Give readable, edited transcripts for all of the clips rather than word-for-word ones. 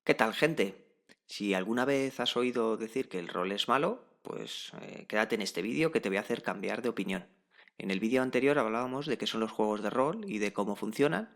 ¿Qué tal, gente? Si alguna vez has oído decir que el rol es malo, pues quédate en este vídeo que te voy a hacer cambiar de opinión. En el vídeo anterior hablábamos de qué son los juegos de rol y de cómo funcionan,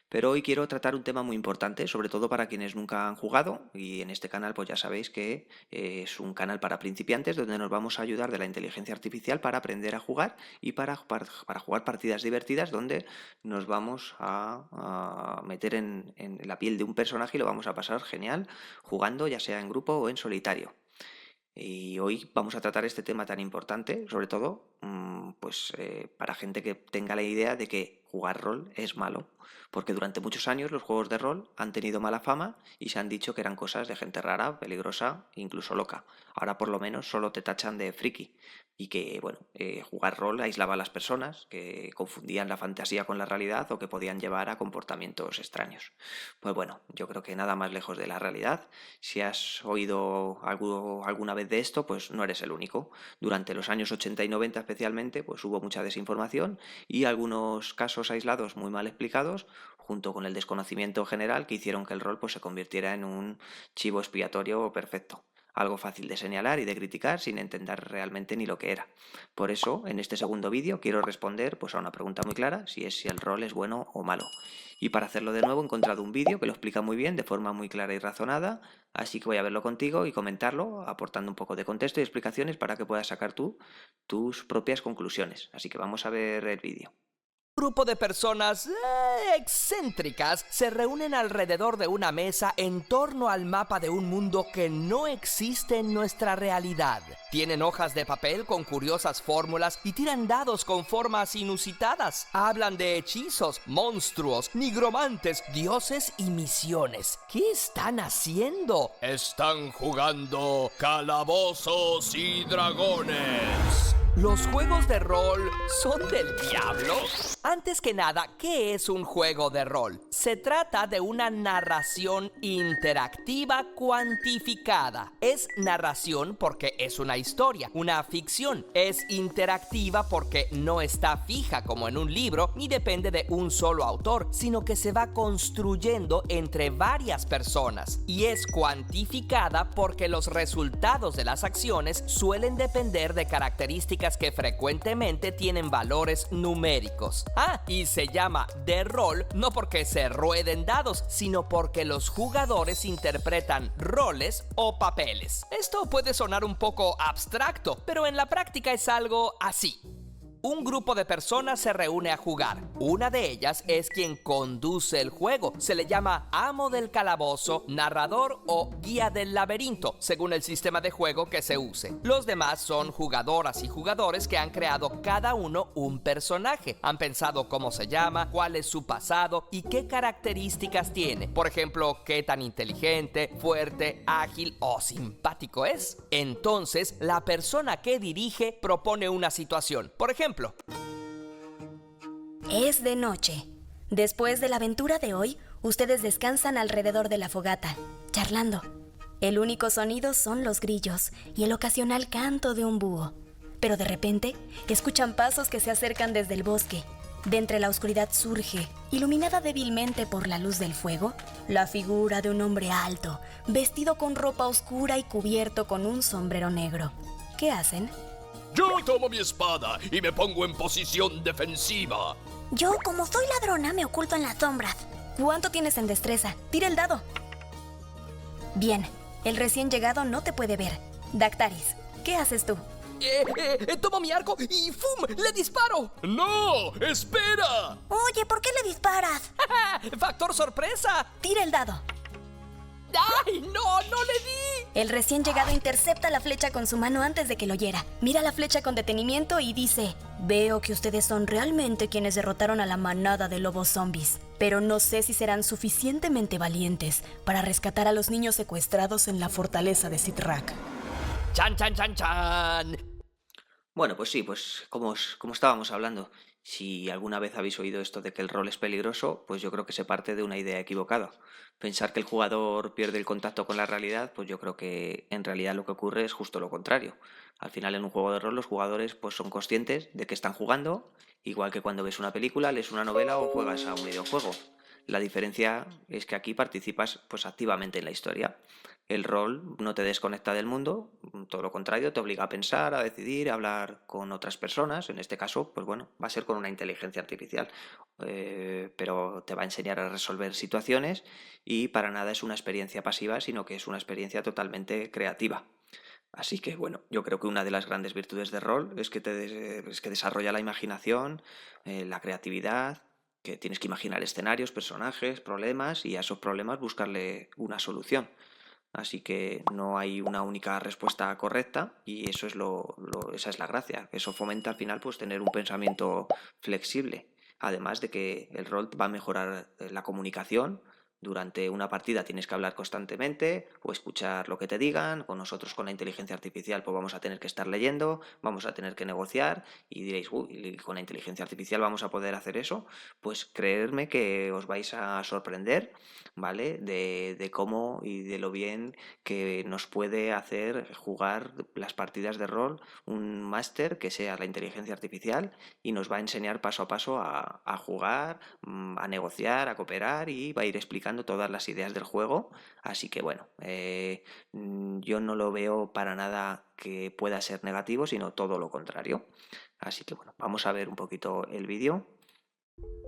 pero hoy quiero tratar un tema muy importante, sobre todo para quienes nunca han jugado, y en este canal pues ya sabéis que es un canal para principiantes donde nos vamos a ayudar de la inteligencia artificial para aprender a jugar y para jugar partidas divertidas donde nos vamos a meter en la piel de un personaje y lo vamos a pasar genial jugando, ya sea en grupo o en solitario. Y hoy vamos a tratar este tema tan importante, sobre todo, para gente que tenga la idea de que jugar rol es malo, porque durante muchos años los juegos de rol han tenido mala fama y se han dicho que eran cosas de gente rara, peligrosa, incluso loca. Ahora por lo menos solo te tachan de friki y que, bueno, jugar rol aislaba a las personas, que confundían la fantasía con la realidad o que podían llevar a comportamientos extraños. Pues bueno, yo creo que nada más lejos de la realidad. Si has oído algo alguna vez de esto, pues no eres el único. Durante los años 80 y 90 especialmente, pues hubo mucha desinformación y algunos casos aislados muy mal explicados, junto con el desconocimiento general que hicieron que el rol pues se convirtiera en un chivo expiatorio perfecto. Algo fácil de señalar y de criticar sin entender realmente ni lo que era. Por eso, en este segundo vídeo quiero responder pues, a una pregunta muy clara, si el rol es bueno o malo. Y para hacerlo de nuevo he encontrado un vídeo que lo explica muy bien, de forma muy clara y razonada, así que voy a verlo contigo y comentarlo, aportando un poco de contexto y explicaciones para que puedas sacar tú tus propias conclusiones. Así que vamos a ver el vídeo. Grupo de personas excéntricas se reúnen alrededor de una mesa en torno al mapa de un mundo que no existe en nuestra realidad. Tienen hojas de papel con curiosas fórmulas y tiran dados con formas inusitadas. Hablan de hechizos, monstruos, nigromantes, dioses y misiones. ¿Qué están haciendo? Están jugando calabozos y dragones. ¿Los juegos de rol son del diablo? Antes que nada, ¿qué es un juego de rol? Se trata de una narración interactiva cuantificada. Es narración porque es una historia, una ficción. Es interactiva porque no está fija como en un libro ni depende de un solo autor, sino que se va construyendo entre varias personas. Y es cuantificada porque los resultados de las acciones suelen depender de características que frecuentemente tienen valores numéricos. Y se llama de rol no porque se rueden dados, sino porque los jugadores interpretan roles o papeles. Esto puede sonar un poco abstracto, pero en la práctica es algo así. Un grupo de personas se reúne a jugar. Una de ellas es quien conduce el juego. Se le llama amo del calabozo, narrador o guía del laberinto, según el sistema de juego que se use. Los demás son jugadoras y jugadores que han creado cada uno un personaje. Han pensado cómo se llama, cuál es su pasado y qué características tiene. Por ejemplo, qué tan inteligente, fuerte, ágil o simpático es. Entonces, la persona que dirige propone una situación. Por ejemplo, es de noche. Después de la aventura de hoy, ustedes descansan alrededor de la fogata, charlando. El único sonido son los grillos y el ocasional canto de un búho. Pero de repente, escuchan pasos que se acercan desde el bosque. De entre la oscuridad surge, iluminada débilmente por la luz del fuego, la figura de un hombre alto, vestido con ropa oscura y cubierto con un sombrero negro. ¿Qué hacen? yo tomo mi espada y me pongo en posición defensiva. Yo, como soy ladrona, me oculto en las sombras. ¿Cuánto tienes en destreza? Tira el dado. Bien, el recién llegado no te puede ver. Dactaris, ¿qué haces tú? Tomo mi arco y ¡fum! ¡Le disparo! ¡No! ¡Espera! Oye, ¿por qué le disparas? ¡Factor sorpresa! Tira el dado. ¡Ay, no! ¡No le di! El recién llegado intercepta la flecha con su mano antes de que lo hiera. Mira la flecha con detenimiento y dice: veo que ustedes son realmente quienes derrotaron a la manada de lobos zombies, pero no sé si serán suficientemente valientes para rescatar a los niños secuestrados en la fortaleza de Sithrak. ¡Chan, chan, chan, chan! Bueno, pues sí, pues como estábamos hablando, si alguna vez habéis oído esto de que el rol es peligroso, pues yo creo que se parte de una idea equivocada. Pensar que el jugador pierde el contacto con la realidad, pues yo creo que en realidad lo que ocurre es justo lo contrario. Al final en un juego de rol los jugadores pues son conscientes de que están jugando, igual que cuando ves una película, lees una novela o juegas a un videojuego. La diferencia es que aquí participas pues activamente en la historia. El rol no te desconecta del mundo, todo lo contrario, te obliga a pensar, a decidir, a hablar con otras personas. En este caso, pues bueno, va a ser con una inteligencia artificial, pero te va a enseñar a resolver situaciones y para nada es una experiencia pasiva, sino que es una experiencia totalmente creativa. Así que bueno, yo creo que una de las grandes virtudes de rol es que es que desarrolla la imaginación, la creatividad, que tienes que imaginar escenarios, personajes, problemas y a esos problemas buscarle una solución. Así que no hay una única respuesta correcta y eso es esa es la gracia. Eso fomenta al final pues tener un pensamiento flexible. Además de que el rol va a mejorar la comunicación. Durante una partida tienes que hablar constantemente o escuchar lo que te digan. Con nosotros, con la inteligencia artificial, pues vamos a tener que estar leyendo, vamos a tener que negociar y diréis, uy, con la inteligencia artificial vamos a poder hacer eso. Pues creedme que os vais a sorprender, ¿vale? De cómo y de lo bien que nos puede hacer jugar las partidas de rol un máster que sea la inteligencia artificial y nos va a enseñar paso a paso a jugar, a negociar, a cooperar y va a ir explicando todas las ideas del juego. Así que bueno, yo no lo veo para nada que pueda ser negativo, sino todo lo contrario. Así que bueno, vamos a ver un poquito el vídeo.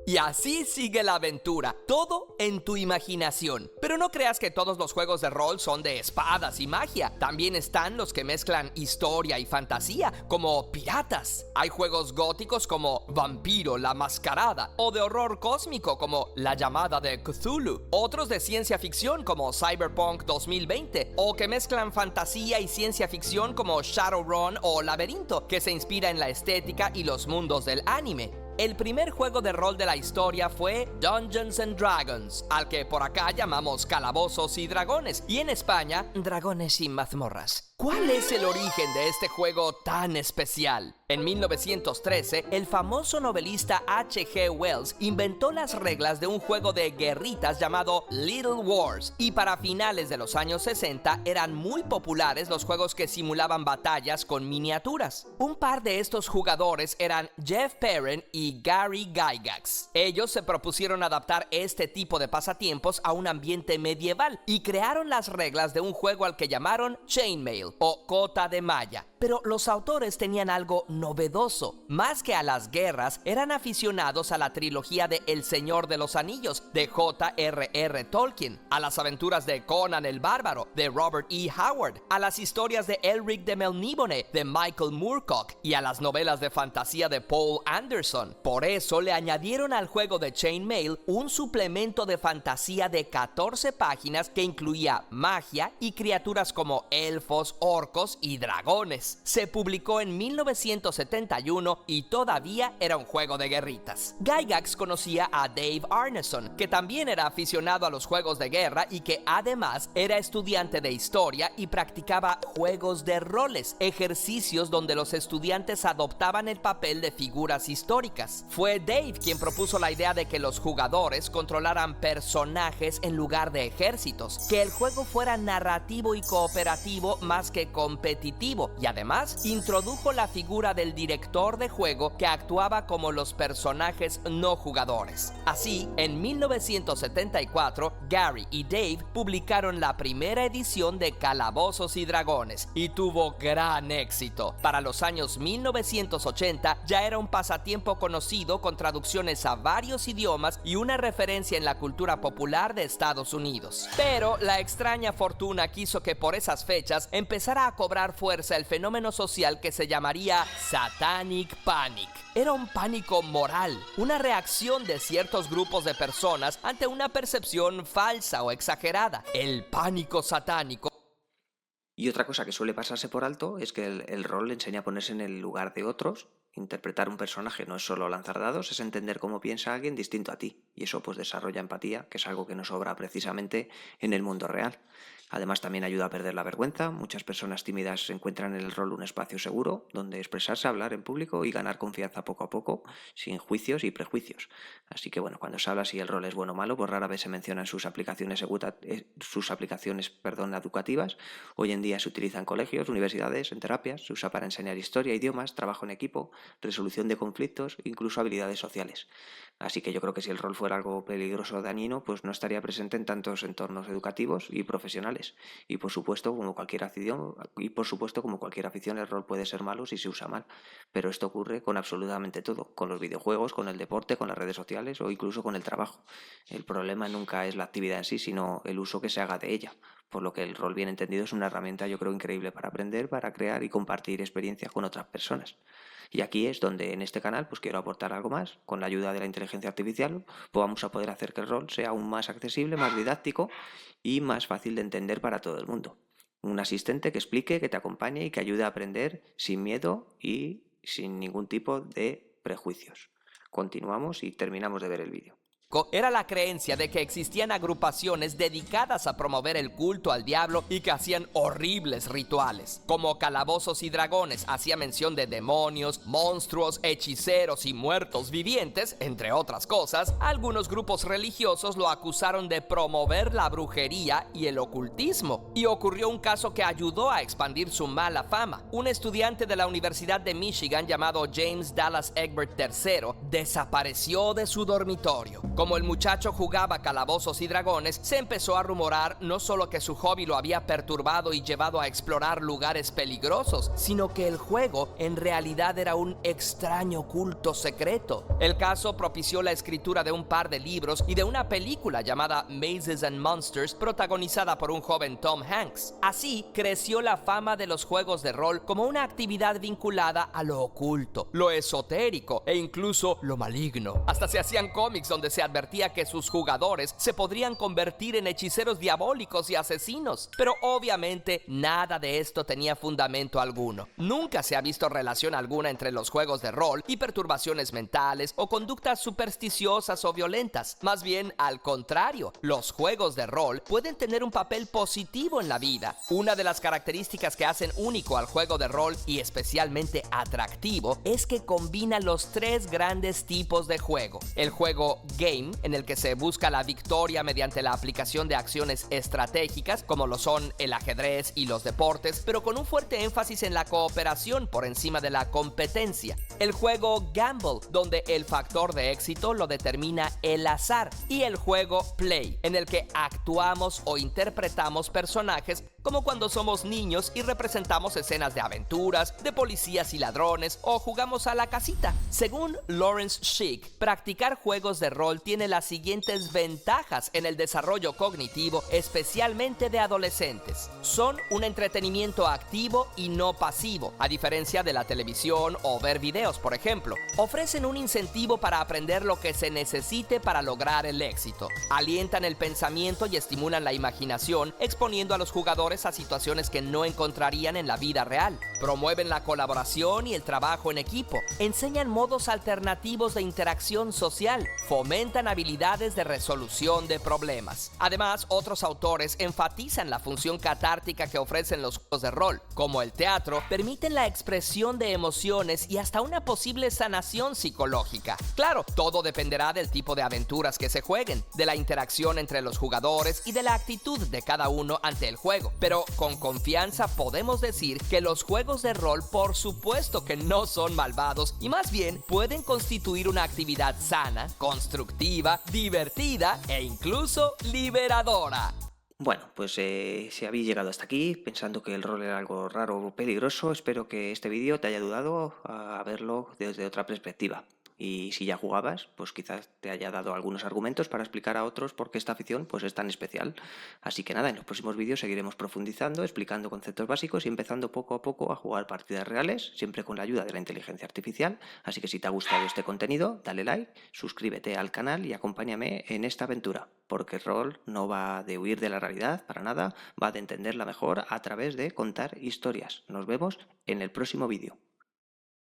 Y así sigue la aventura, todo en tu imaginación. Pero no creas que todos los juegos de rol son de espadas y magia. También están los que mezclan historia y fantasía, como Piratas. Hay juegos góticos como Vampiro la Mascarada, o de horror cósmico como La Llamada de Cthulhu. Otros de ciencia ficción como Cyberpunk 2020, o que mezclan fantasía y ciencia ficción como Shadowrun o Laberinto, que se inspira en la estética y los mundos del anime. El primer juego de rol de la historia fue Dungeons and Dragons, al que por acá llamamos Calabozos y Dragones, y en España, Dragones y Mazmorras. ¿Cuál es el origen de este juego tan especial? En 1913, el famoso novelista H.G. Wells inventó las reglas de un juego de guerritas llamado Little Wars, y para finales de los años 60 eran muy populares los juegos que simulaban batallas con miniaturas. Un par de estos jugadores eran Jeff Perren y Gary Gygax. Ellos se propusieron adaptar este tipo de pasatiempos a un ambiente medieval y crearon las reglas de un juego al que llamaron Chainmail o Cota de Malla. Pero los autores tenían algo novedoso. Más que a las guerras, eran aficionados a la trilogía de El Señor de los Anillos, de J.R.R. Tolkien, a las aventuras de Conan el Bárbaro, de Robert E. Howard, a las historias de Elric de Melniboné, de Michael Moorcock, y a las novelas de fantasía de Paul Anderson. Por eso le añadieron al juego de Chainmail un suplemento de fantasía de 14 páginas que incluía magia y criaturas como elfos, orcos y dragones. Se publicó en 1971 y todavía era un juego de guerritas. Gygax conocía a Dave Arneson, que también era aficionado a los juegos de guerra y que además era estudiante de historia y practicaba juegos de roles, ejercicios donde los estudiantes adoptaban el papel de figuras históricas. Fue Dave quien propuso la idea de que los jugadores controlaran personajes en lugar de ejércitos, que el juego fuera narrativo y cooperativo más que competitivo, y además introdujo la figura del director de juego que actuaba como los personajes no jugadores. Así, en 1974, Gary y Dave publicaron la primera edición de Calabozos y Dragones y tuvo gran éxito. Para los años 1980 ya era un pasatiempo conocido con traducciones a varios idiomas y una referencia en la cultura popular de Estados Unidos. Pero la extraña fortuna quiso que por esas fechas empezara a cobrar fuerza el fenómeno social que se llamaría Satanic Panic. Era un pánico moral, una reacción de ciertos grupos de personas ante una percepción falsa o exagerada. El pánico satánico. Y otra cosa que suele pasarse por alto es que el rol le enseña a ponerse en el lugar de otros. Interpretar un personaje no es solo lanzar dados, es entender cómo piensa alguien distinto a ti. Y eso pues desarrolla empatía, que es algo que nos sobra precisamente en el mundo real. Además, también ayuda a perder la vergüenza. Muchas personas tímidas encuentran en el rol un espacio seguro donde expresarse, hablar en público y ganar confianza poco a poco, sin juicios y prejuicios. Así que bueno, cuando se habla si el rol es bueno o malo, pues rara vez se mencionan sus aplicaciones educativas. Hoy en día se utiliza en colegios, universidades, en terapias, se usa para enseñar historia, idiomas, trabajo en equipo, resolución de conflictos, incluso habilidades sociales. Así que yo creo que si el rol fuera algo peligroso o dañino, pues no estaría presente en tantos entornos educativos y profesionales. Y por supuesto, como cualquier afición, el rol puede ser malo si se usa mal. Pero esto ocurre con absolutamente todo, con los videojuegos, con el deporte, con las redes sociales o incluso con el trabajo. El problema nunca es la actividad en sí, sino el uso que se haga de ella. Por lo que el rol bien entendido es una herramienta, yo creo, increíble para aprender, para crear y compartir experiencias con otras personas. Y aquí es donde en este canal pues quiero aportar algo más. Con la ayuda de la inteligencia artificial pues vamos a poder hacer que el rol sea aún más accesible, más didáctico y más fácil de entender para todo el mundo. Un asistente que explique, que te acompañe y que ayude a aprender sin miedo y sin ningún tipo de prejuicios. Continuamos y terminamos de ver el vídeo. Era la creencia de que existían agrupaciones dedicadas a promover el culto al diablo y que hacían horribles rituales. Como Calabozos y Dragones hacía mención de demonios, monstruos, hechiceros y muertos vivientes, entre otras cosas, algunos grupos religiosos lo acusaron de promover la brujería y el ocultismo. Y ocurrió un caso que ayudó a expandir su mala fama. Un estudiante de la Universidad de Michigan llamado James Dallas Egbert III desapareció de su dormitorio. Como el muchacho jugaba Calabozos y Dragones, se empezó a rumorar no solo que su hobby lo había perturbado y llevado a explorar lugares peligrosos, sino que el juego en realidad era un extraño culto secreto. El caso propició la escritura de un par de libros y de una película llamada Mazes and Monsters, protagonizada por un joven Tom Hanks. Así creció la fama de los juegos de rol como una actividad vinculada a lo oculto, lo esotérico e incluso lo maligno. Hasta se hacían cómics donde se advertía que sus jugadores se podrían convertir en hechiceros diabólicos y asesinos. Pero obviamente nada de esto tenía fundamento alguno. Nunca se ha visto relación alguna entre los juegos de rol y perturbaciones mentales o conductas supersticiosas o violentas. Más bien, al contrario, los juegos de rol pueden tener un papel positivo en la vida. Una de las características que hacen único al juego de rol y especialmente atractivo es que combina los tres grandes tipos de juego. El juego game, en el que se busca la victoria mediante la aplicación de acciones estratégicas, como lo son el ajedrez y los deportes, pero con un fuerte énfasis en la cooperación por encima de la competencia. El juego gamble, donde el factor de éxito lo determina el azar. Y el juego play, en el que actuamos o interpretamos personajes como cuando somos niños y representamos escenas de aventuras, de policías y ladrones, o jugamos a la casita. Según Lawrence Schick, practicar juegos de rol tiene las siguientes ventajas en el desarrollo cognitivo, especialmente de adolescentes. Son un entretenimiento activo y no pasivo, a diferencia de la televisión o ver videos, por ejemplo. Ofrecen un incentivo para aprender lo que se necesite para lograr el éxito. Alientan el pensamiento y estimulan la imaginación, exponiendo a los jugadores a situaciones que no encontrarían en la vida real. Promueven la colaboración y el trabajo en equipo. Enseñan modos alternativos de interacción social. Fomentan habilidades de resolución de problemas. Además, otros autores enfatizan la función catártica que ofrecen los juegos de rol. Como el teatro, permiten la expresión de emociones y hasta una posible sanación psicológica. Claro, todo dependerá del tipo de aventuras que se jueguen, de la interacción entre los jugadores y de la actitud de cada uno ante el juego. Pero con confianza podemos decir que los juegos de rol, por supuesto que no son malvados y más bien pueden constituir una actividad sana, constructiva, divertida e incluso liberadora. Bueno, pues si habéis llegado hasta aquí pensando que el rol era algo raro o peligroso, espero que este vídeo te haya ayudado a verlo desde otra perspectiva. Y si ya jugabas, pues quizás te haya dado algunos argumentos para explicar a otros por qué esta afición pues es tan especial. Así que nada, en los próximos vídeos seguiremos profundizando, explicando conceptos básicos y empezando poco a poco a jugar partidas reales, siempre con la ayuda de la inteligencia artificial. Así que si te ha gustado este contenido, dale like, suscríbete al canal y acompáñame en esta aventura, porque el rol no va de huir de la realidad, para nada, va de entenderla mejor a través de contar historias. Nos vemos en el próximo vídeo.